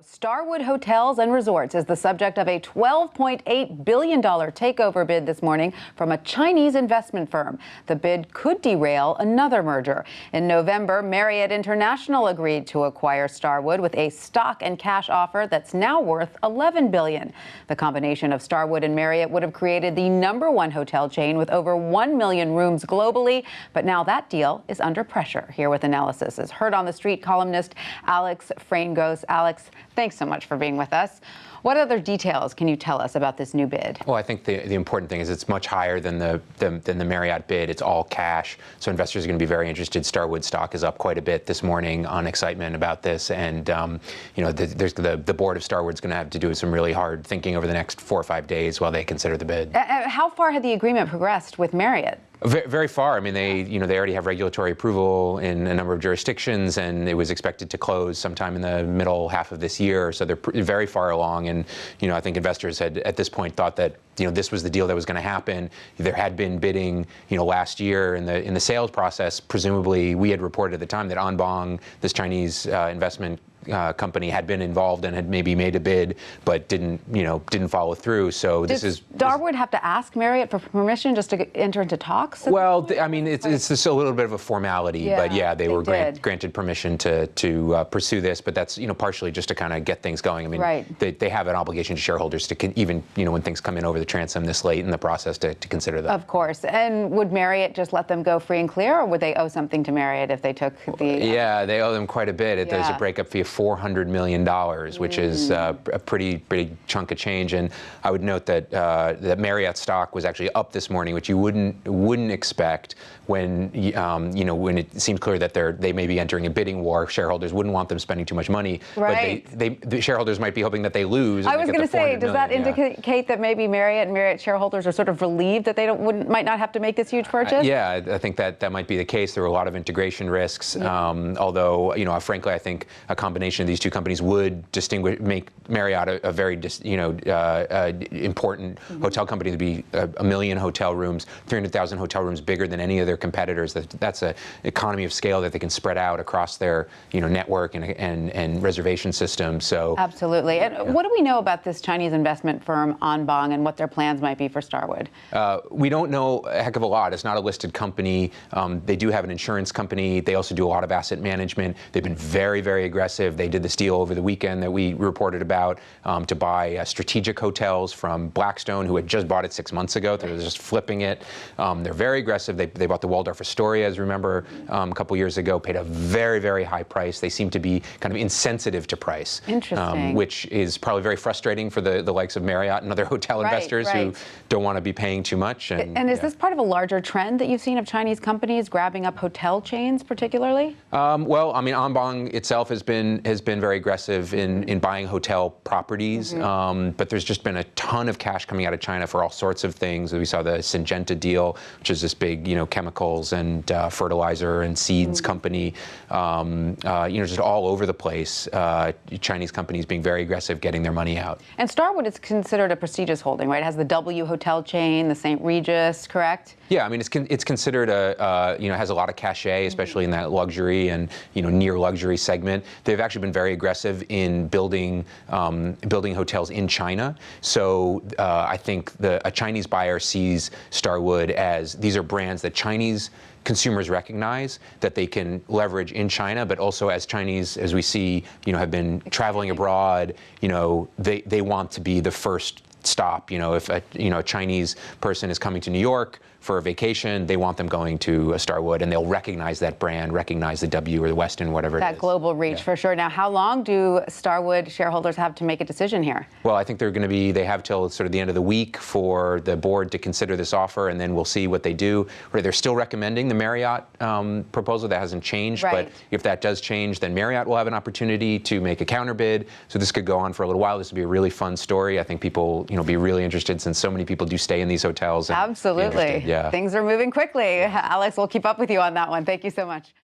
Starwood Hotels and Resorts is the subject of a $12.8 billion takeover bid this morning from a Chinese investment firm. The bid could derail another merger. In November, Marriott International agreed to acquire Starwood with a stock and cash offer that's now worth $11 billion. The combination of Starwood and Marriott would have created the #1 hotel chain with over 1 million rooms globally. But now that deal is under pressure. Here with analysis is Heard on the Street columnist Alex Frangos. Alex, thanks so much for being with us. What other details can you tell us about this new bid? Well, I think the important thing is it's much higher than the Marriott bid. It's all cash, so investors are going to be very interested. Starwood stock is up quite a bit this morning on excitement about this, and the board of Starwood's going to have to do some really hard thinking over the next 4 or 5 days while they consider the bid. How far had the agreement progressed with Marriott? Very far. I mean, they already have regulatory approval in a number of jurisdictions, and it was expected to close sometime in the middle half of this year. So they're very far along, and I think investors had at this point thought that this was the deal that was going to happen. There had been bidding last year in the sales process. Presumably, we had reported at the time that Anbang, this Chinese investment company, had been involved and had maybe made a bid, but didn't follow through. So Does Starwood have to ask Marriott for permission just to enter into talks? Well, I mean, it's just a little bit of a formality, but yeah, they were granted permission to pursue this. But that's partially just to kind of get things going. I mean, they have an obligation to shareholders to even when things come in over the transom this late in the process to consider that. Of course. And would Marriott just let them go free and clear, or would they owe something to Marriott if they took the? Yeah, they owe them quite a bit. There's a breakup fee of $400 million, which is a pretty big chunk of change. And I would note that that Marriott stock was actually up this morning, which you wouldn't expect when when it seems clear that they may be entering a bidding war. Shareholders wouldn't want them spending too much money, but the shareholders might be hoping that they lose. I was going to say, does that indicate that maybe Marriott and Marriott shareholders are sort of relieved that they might not have to make this huge purchase? Yeah, I think that might be the case. There were a lot of integration risks, although frankly, I think a combination of these two companies would make Marriott a very important hotel company. To be a million hotel rooms, 300,000 hotel rooms, bigger than any of their competitors. That's an economy of scale that they can spread out across their network and reservation system. So absolutely. And what do we know about this Chinese investment firm Anbang and what their plans might be for Starwood? We don't know a heck of a lot. It's not a listed company. They do have an insurance company. They also do a lot of asset management. They've been very, very aggressive. They did this deal over the weekend that we reported about to buy strategic hotels from Blackstone, who had just bought it 6 months ago. They were just flipping it. They're very aggressive. They bought the Waldorf Astoria, as you remember, a couple years ago, paid a very, very high price. They seem to be kind of insensitive to price. Interesting. Which is probably very frustrating for the likes of Marriott and other hotel investors who don't want to be paying too much. And is this part of a larger trend that you've seen of Chinese companies grabbing up hotel chains particularly? Well, I mean, Anbang itself has been very aggressive in buying hotel properties, but there's just been a ton of cash coming out of China for all sorts of things. We saw the Syngenta deal, which is this big, chemicals and fertilizer and seeds company, just all over the place. Chinese companies being very aggressive, getting their money out. And Starwood is considered a prestigious holding, right? It has the W hotel chain, the St. Regis, correct? Yeah, I mean, it's considered has a lot of cachet, especially in that luxury and near luxury segment. They've actually been very aggressive in building hotels in China. So I think a Chinese buyer sees Starwood as these are brands that Chinese consumers recognize that they can leverage in China, but also as Chinese, as we see, have been traveling abroad, they want to be the first stop. If a Chinese person is coming to New York for a vacation, they want them going to a Starwood, and they'll recognize that brand, recognize the W or the Westin, whatever it is. That global reach, for sure. Now, how long do Starwood shareholders have to make a decision here? Well, I think they have till sort of the end of the week for the board to consider this offer, and then we'll see what they do. They're still recommending the Marriott proposal. That hasn't changed, but if that does change, then Marriott will have an opportunity to make a counter bid. So this could go on for a little while. This would be a really fun story. I think people, be really interested, since so many people do stay in these hotels. Absolutely. Yeah. Things are moving quickly. Alex, we'll keep up with you on that one. Thank you so much.